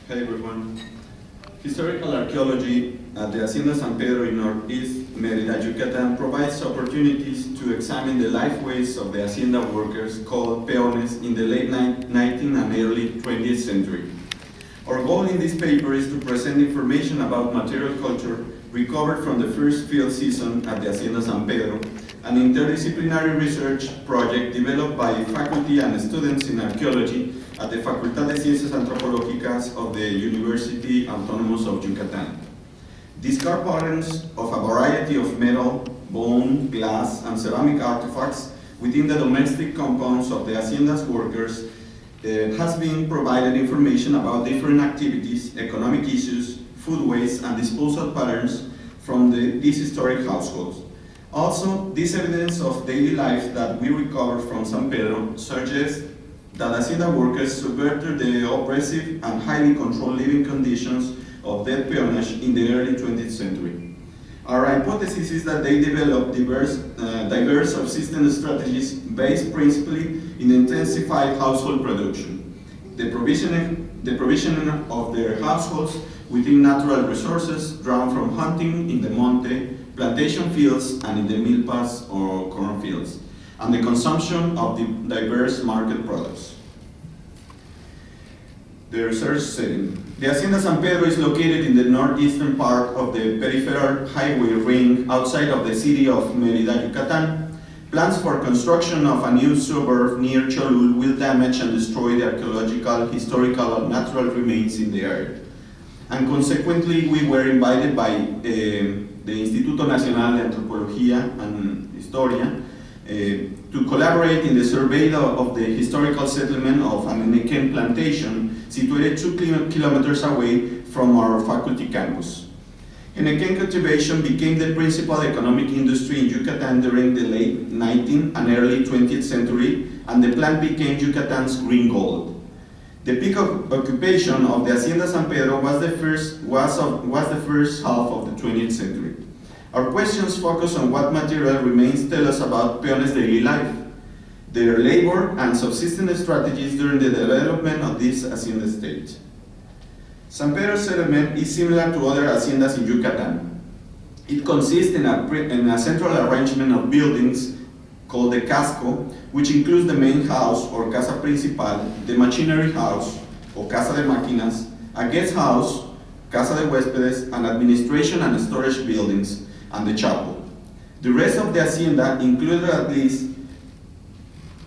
Hey everyone. Historical archaeology at the Hacienda San Pedro in northeast Merida, Yucatan provides opportunities to examine the lifeways of the Hacienda workers called peones in the late 19th and early 20th century. Our goal in this paper is to present information about material culture recovered from the first field season at the Hacienda San Pedro, an interdisciplinary research project developed by faculty and students in archaeology at the Facultad de Ciencias Antropológicas of the University Autonomous of Yucatan. Discard patterns of a variety of metal, bone, glass, and ceramic artifacts within the domestic compounds of the Hacienda's workers has been provided information about different activities, economic issues, food waste, and disposal patterns from these historic households. Also, this evidence of daily life that we recovered from San Pedro suggests that Hacienda workers subverted the oppressive and highly controlled living conditions of dead peonage in the early 20th century. Our hypothesis is that they developed diverse subsistence strategies based principally in intensified household production, the provisioning of their households within natural resources drawn from hunting in the monte, plantation fields, and in the milpas or cornfields, and the consumption of the diverse market products. The research setting. The Hacienda San Pedro is located in the northeastern part of the peripheral highway ring outside of the city of Merida, Yucatan. Plans for construction of a new suburb near Cholul will damage and destroy the archaeological, historical, and natural remains in the area. And consequently, we were invited by the Instituto Nacional de Antropología and Historia to collaborate in the survey of the historical settlement of an Enequén plantation situated 2 kilometers away from our faculty campus. Enequén cultivation became the principal economic industry in Yucatan during the late 19th and early 20th century, and the plant became Yucatan's green gold. The peak of occupation of the Hacienda San Pedro was the first half of the 20th century. Our questions focus on what material remains tell us about peones' daily life, their labor and subsistence strategies during the development of this hacienda state. San Pedro's settlement is similar to other haciendas in Yucatan. It consists in a central arrangement of buildings called the casco, which includes the main house or casa principal, the machinery house or casa de máquinas, a guest house, casa de huéspedes, and administration and storage buildings, and the chapel. The rest of the hacienda included at least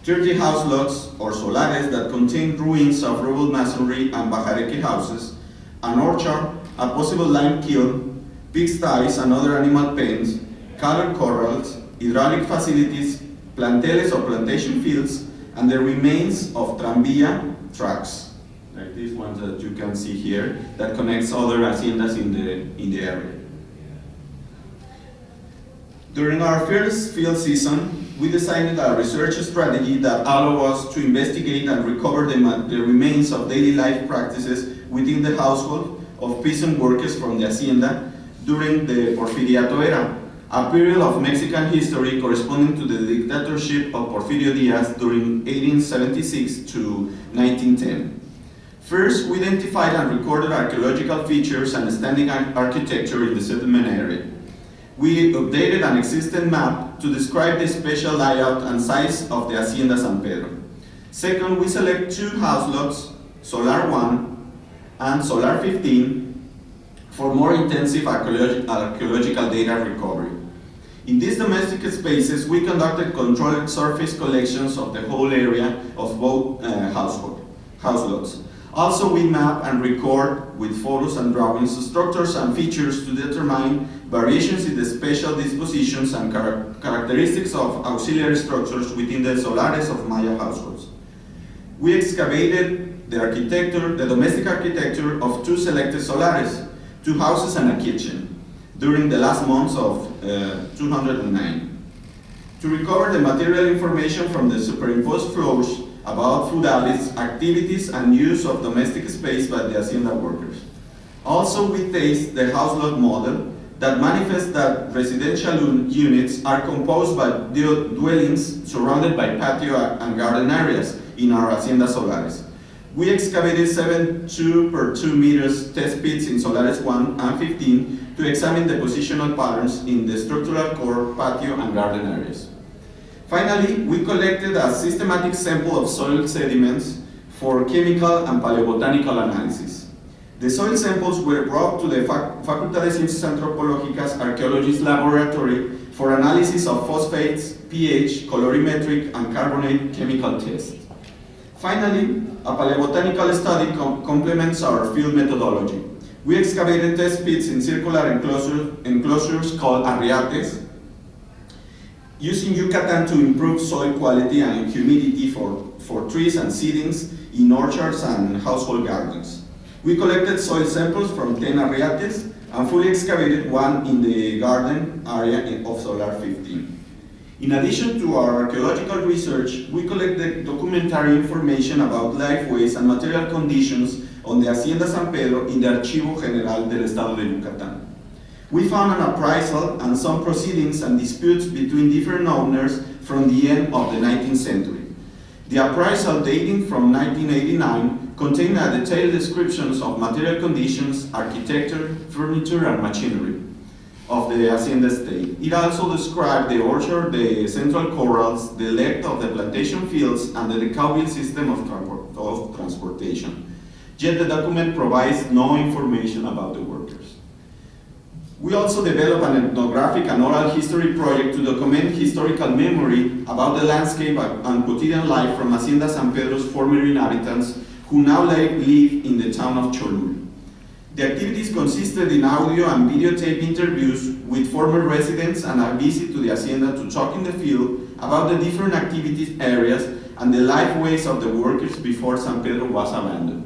30 house lots or solares that contain ruins of rubble masonry and bajareque houses, an orchard, a possible lime kiln, pigsties and other animal pens, cattle corrals, hydraulic facilities, planteles or plantation fields, and the remains of tranvía tracks, like these ones that you can see here, that connects other haciendas in the area. During our first field season, we decided a research strategy that allowed us to investigate and recover the remains of daily life practices within the household of peasant workers from the hacienda during the Porfiriato era, a period of Mexican history corresponding to the dictatorship of Porfirio Díaz during 1876 to 1910. First, we identified and recorded archaeological features and standing architecture in the settlement area. We updated an existing map to describe the spatial layout and size of the Hacienda San Pedro. Second, we select 2 house lots, Solar 1 and Solar 15, for more intensive archaeological data recovery. In these domestic spaces, we conducted controlled surface collections of the whole area of both house lots. Also, we map and record with photos and drawings structures and features to determine variations in the spatial dispositions and characteristics of auxiliary structures within the solares of Maya households. We excavated the domestic architecture of 2 selected solares, 2 houses and a kitchen, during the last months of 209. To recover the material information from the superimposed floors about food habits, activities, and use of domestic space by the hacienda workers. Also, we taste the house lot model that manifests that residential units are composed by dwellings surrounded by patio and garden areas in our hacienda solares. We excavated 7 2 per 2 meters test pits in Solares 1 and 15 to examine the positional patterns in the structural core, patio, and garden areas. Finally, we collected a systematic sample of soil sediments for chemical and paleobotanical analysis. The soil samples were brought to the Facultad de Ciencias Antropológicas Archaeology's laboratory for analysis of phosphates, pH, colorimetric, and carbonate chemical tests. Finally, a paleobotanical study complements our field methodology. We excavated test pits in circular enclosures called arriates, using Yucatan to improve soil quality and humidity for trees and seedings in orchards and household gardens. We collected soil samples from 10 arriates and fully excavated one in the garden area of Solar 15. In addition to our archaeological research, we collected documentary information about lifeways and material conditions on the Hacienda San Pedro in the Archivo General del Estado de Yucatán. We found an appraisal and some proceedings and disputes between different owners from the end of the 19th century. The appraisal, dating from 1989, contained a detailed descriptions of material conditions, architecture, furniture, and machinery of the Hacienda estate. It also described the orchard, the central corrals, the length of the plantation fields, and the decoupled system of transportation. Yet the document provides no information about the workers. We also developed an ethnographic and oral history project to document historical memory about the landscape and quotidian life from Hacienda San Pedro's former inhabitants who now live in the town of Cholul. The activities consisted in audio and videotape interviews with former residents and a visit to the Hacienda to talk in the field about the different activities areas and the lifeways of the workers before San Pedro was abandoned.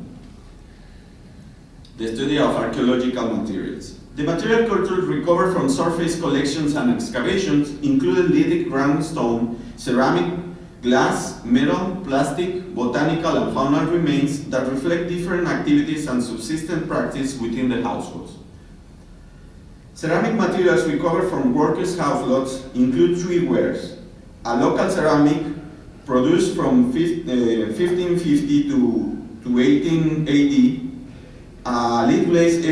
The study of archaeological materials. The material culture recovered from surface collections and excavations included lithic ground stone, ceramic, glass, metal, plastic, botanical, and faunal remains that reflect different activities and subsistence practice within the households. Ceramic materials recovered from workers' house lots include three wares: a local ceramic produced from 1550 to 18 AD, a lead-glazed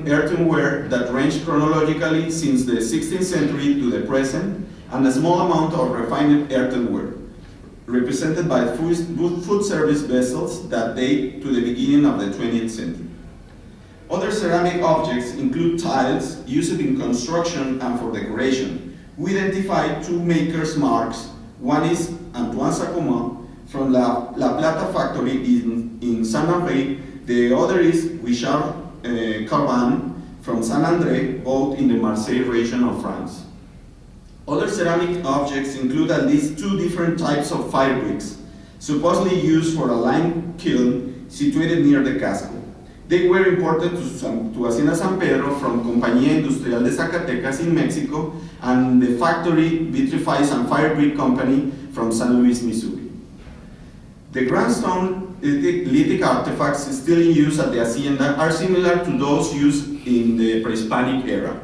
earthenware that ranged chronologically since the 16th century to the present, and a small amount of refined earthenware, represented by food service vessels that date to the beginning of the 20th century. Other ceramic objects include tiles used in construction and for decoration. We identified two makers' marks. One is Antoine Sacoma from La Plata factory in San André. The other is Richard Carban from San André, both in the Marseille region of France. Other ceramic objects include at least two different types of fire bricks, supposedly used for a lime kiln situated near the casco. They were imported to Hacienda San Pedro from Compañía Industrial de Zacatecas in Mexico and the factory Vitrifies and Fire Brick Company from San Luis, Missouri. The grindstone lithic artifacts still in use at the Hacienda are similar to those used in the pre-Hispanic era.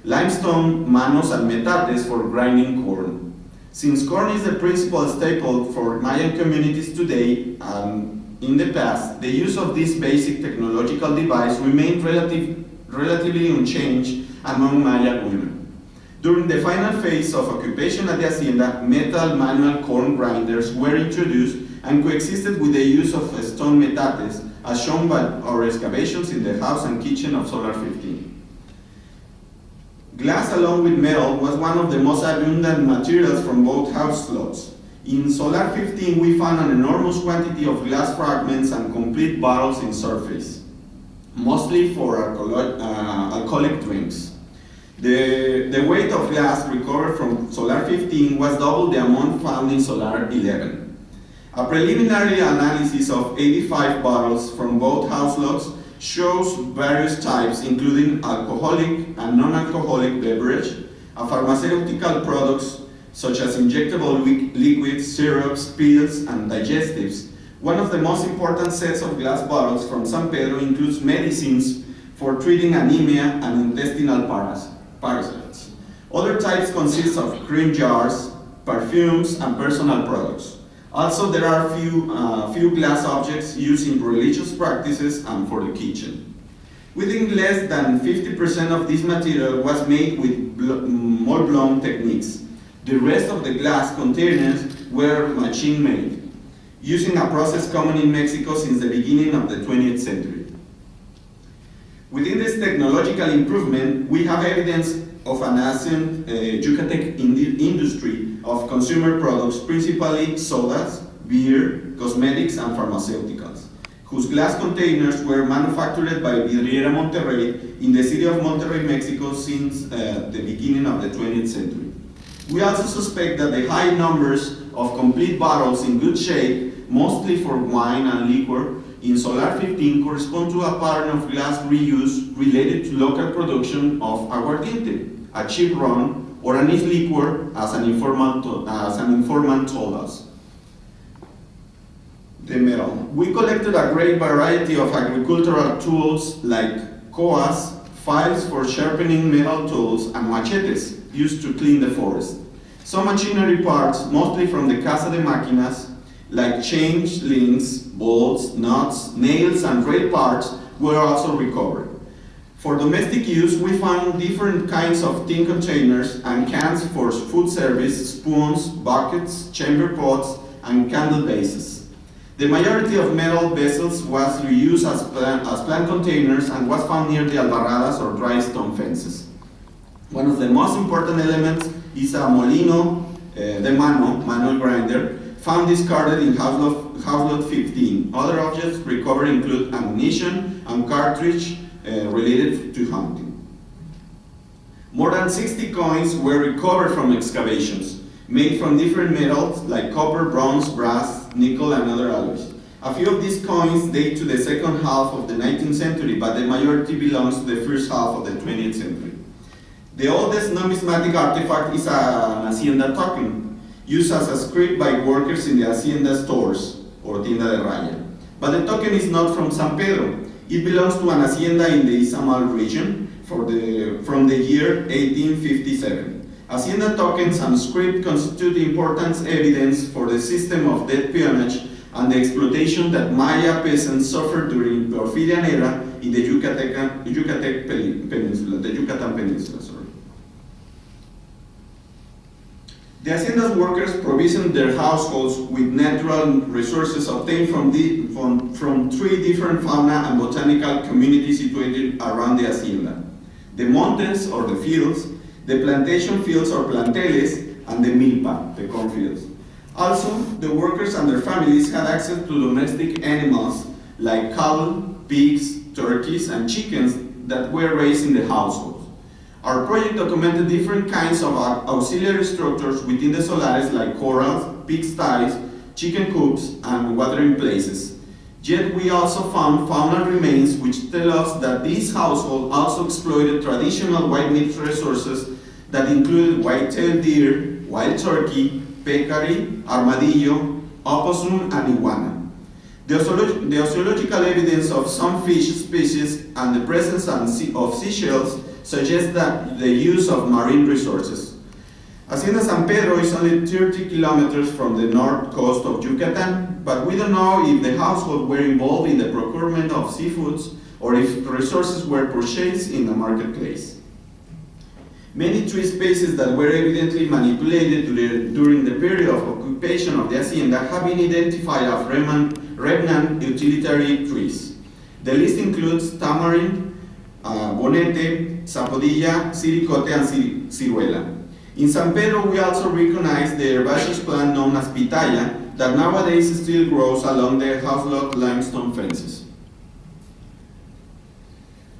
Limestone manos and metates for grinding corn. Since corn is the principal staple for Mayan communities today and in the past, the use of this basic technological device remained relatively unchanged among Maya women. During the final phase of occupation at the Hacienda, metal manual corn grinders were introduced and coexisted with the use of stone metates, as shown by our excavations in the house and kitchen of Solar 15. Glass, along with metal, was one of the most abundant materials from both house lots. In Solar 15, we found an enormous quantity of glass fragments and complete bottles in surface, mostly for alcoholic drinks. The weight of glass recovered from Solar 15 was double the amount found in Solar 11. A preliminary analysis of 85 bottles from both house lots shows various types, including alcoholic and non-alcoholic beverage, pharmaceutical products such as injectable liquids, syrups, pills, and digestives. One of the most important sets of glass bottles from San Pedro includes medicines for treating anemia and intestinal parasites. Other types consist of cream jars, perfumes, and personal products. Also, there are few glass objects used in religious practices and for the kitchen. Within less than 50% of this material was made with mold-blown techniques. The rest of the glass containers were machine-made, using a process common in Mexico since the beginning of the 20th century. Within this technological improvement, we have evidence of an nascent Yucatec industry of consumer products, principally sodas, beer, cosmetics, and pharmaceuticals, whose glass containers were manufactured by Vidriera Monterrey in the city of Monterrey, Mexico since the beginning of the 20th century. We also suspect that the high numbers of complete bottles in good shape, mostly for wine and liquor, in Solar 15 correspond to a pattern of glass reuse related to local production of aguardiente, a cheap rum, or anise liquor, as an informant told us. The metal. We collected a great variety of agricultural tools like coas, files for sharpening metal tools, and machetes used to clean the forest. Some machinery parts, mostly from the Casa de Máquinas, like chains, links, bolts, nuts, nails, and rail parts, were also recovered. For domestic use, we found different kinds of tin containers and cans for food service, spoons, buckets, chamber pots, and candle bases. The majority of metal vessels was reused as plant containers and was found near the albarradas or dry stone fences. One of the most important elements is a molino de mano, manual grinder, found discarded in house lot 15. Other objects recovered include ammunition and cartridge related to hunting. More than 60 coins were recovered from excavations, made from different metals like copper, bronze, brass, nickel, and other alloys. A few of these coins date to the second half of the 19th century, but the majority belongs to the first half of the 20th century. The oldest numismatic artifact is an Hacienda token, used as a script by workers in the Hacienda stores, or tienda de raya. But the token is not from San Pedro. It belongs to an hacienda in the Izamal region from the year 1857. Hacienda tokens and script constitute important evidence for the system of debt peonage and the exploitation that Maya peasants suffered during Porfirian era in the Yucatan Peninsula. The Hacienda's workers provisioned their households with natural resources obtained from three different fauna and botanical communities situated around the Hacienda: the Ponentes, or the fields, the plantation fields or planteles, and the milpa, the cornfields. Also, the workers and their families had access to domestic animals like cattle, pigs, turkeys, and chickens that were raised in the households. Our project documented different kinds of auxiliary structures within the solares like corrals, pigsties, chicken coops, and watering places. Yet we also found fauna remains which tell us that these households also exploited traditional white meat resources that included white-tailed deer, wild turkey, peccary, armadillo, opossum, and iguana. The oceological evidence of some fish species and the presence of seashells suggests that the use of marine resources. Hacienda San Pedro is only 30 kilometers from the north coast of Yucatan, but we don't know if the household were involved in the procurement of seafoods or if resources were purchased in the marketplace. Many tree spaces that were evidently manipulated during the period of occupation of the Hacienda have been identified as remnant utilitarian trees. The list includes tamarind, bonete, sapodilla, siricote, and ciruela. In San Pedro, we also recognize the herbaceous plant known as pitaya that nowadays still grows along the house lot limestone fences.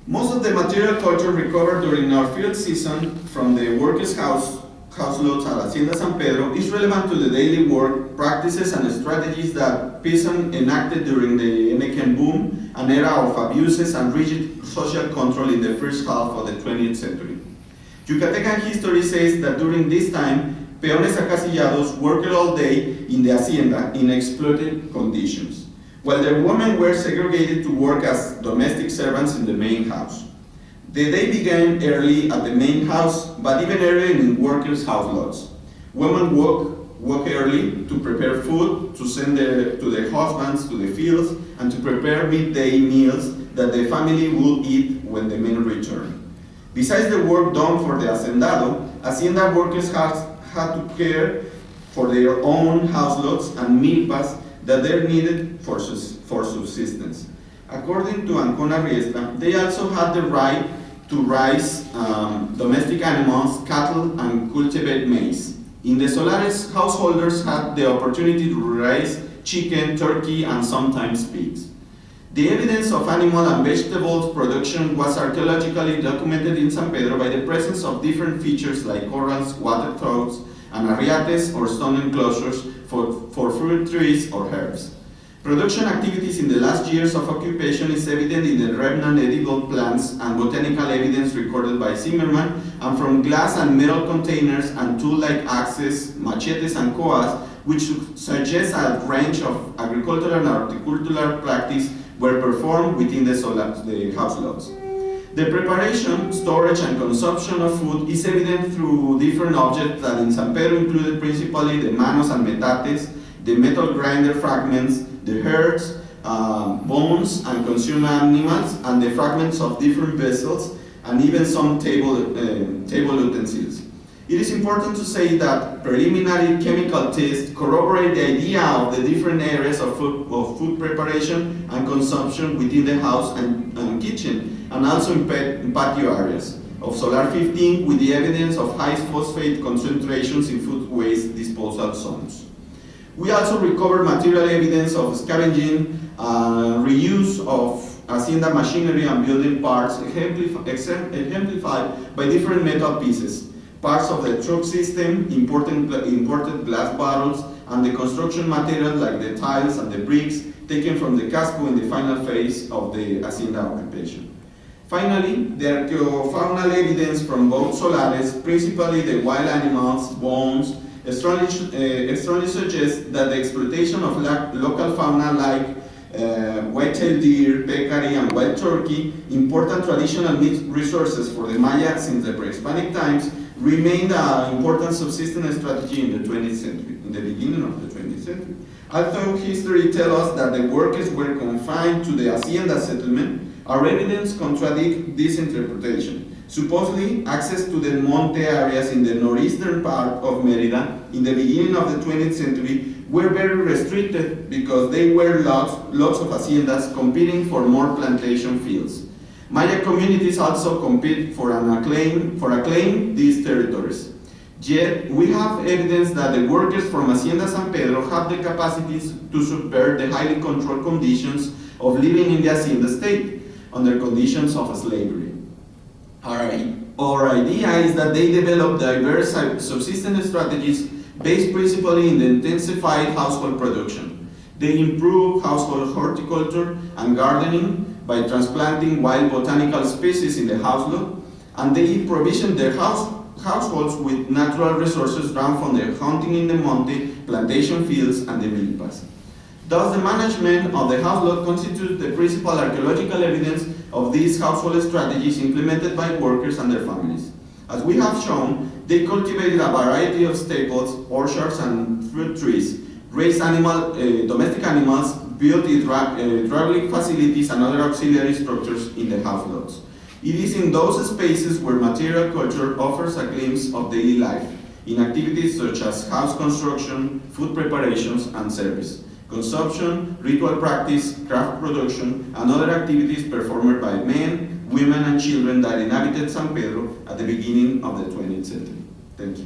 Most of the material culture recovered during our field season from the workers' house lots at Hacienda San Pedro is relevant to the daily work, practices, and strategies that peasants enacted during the Enequén boom, an era of abuses and rigid social control in the first half of the 20th century. Yucatecan history says that during this time, peones acasillados worked all day in the hacienda in exploited conditions, while the women were segregated to work as domestic servants in the main house. The day began early at the main house, but even earlier in workers' house lots. Women woke early to prepare food, to send to the husbands to the fields, and to prepare midday meals that the family would eat when the men returned. Besides the work done for the hacendado, Hacienda workers had to care for their own house lots and milpas that they needed for subsistence. According to Ancona Riestra, they also had the right to raise domestic animals, cattle, and cultivate maize. In the Solares, householders had the opportunity to raise chicken, turkey, and sometimes pigs. The evidence of animal and vegetables production was archaeologically documented in San Pedro by the presence of different features like corrals, water troughs, and arriates or stone enclosures for fruit trees or herbs. Production activities in the last years of occupation is evident in the remnant edible plants and botanical evidence recorded by Zimmerman, and from glass and metal containers and tool-like axes, machetes, and coas, which suggest a range of agricultural and horticultural practice were performed within the house lots. The preparation, storage, and consumption of food is evident through different objects that in San Pedro included principally the manos and metates, the metal grinder fragments, the herds, bones, and consumed animals, and the fragments of different vessels, and even some table utensils. It is important to say that preliminary chemical tests corroborate the idea of the different areas of food preparation and consumption within the house and kitchen, and also in patio areas of Solar 15, with the evidence of high phosphate concentrations in food waste disposal zones. We also recovered material evidence of scavenging, reuse of Hacienda machinery and building parts exemplified by different metal pieces, parts of the truck system, imported glass bottles, and the construction materials like the tiles and the bricks taken from the casco in the final phase of the Hacienda occupation. Finally, the archaeofaunal evidence from both solares, principally the wild animals, bones, strongly suggests that the exploitation of local fauna like white-tailed deer, peccary, and wild turkey, important traditional meat resources for the Maya since the pre-Hispanic times, remained an important subsistence strategy in the 20th century, in the beginning of the 20th century. Although history tells us that the workers were confined to the Hacienda settlement, our evidence contradicts this interpretation. Supposedly, access to the monte areas in the northeastern part of Merida in the beginning of the 20th century were very restricted because they were lots of haciendas competing for more plantation fields. Maya communities also compete for acclaim these territories. Yet, we have evidence that the workers from Hacienda San Pedro have the capacities to subvert the highly controlled conditions of living in the Hacienda state under conditions of slavery. Our idea is that they develop diverse subsistence strategies based principally in the intensified household production. They improve household horticulture and gardening by transplanting wild botanical species in the house lot, and they provision their households with natural resources drawn from their hunting in the monte, plantation fields, and the milpas. Thus, the management of the house lot constitutes the principal archaeological evidence of these household strategies implemented by workers and their families. As we have shown, they cultivated a variety of staples, orchards, and fruit trees, raised domestic animals, built hydraulic facilities and other auxiliary structures in the house lots. It is in those spaces where material culture offers a glimpse of daily life, in activities such as house construction, food preparations, and service, consumption, ritual practice, craft production, and other activities performed by men, women, and children that inhabited San Pedro at the beginning of the 20th century. Thank you.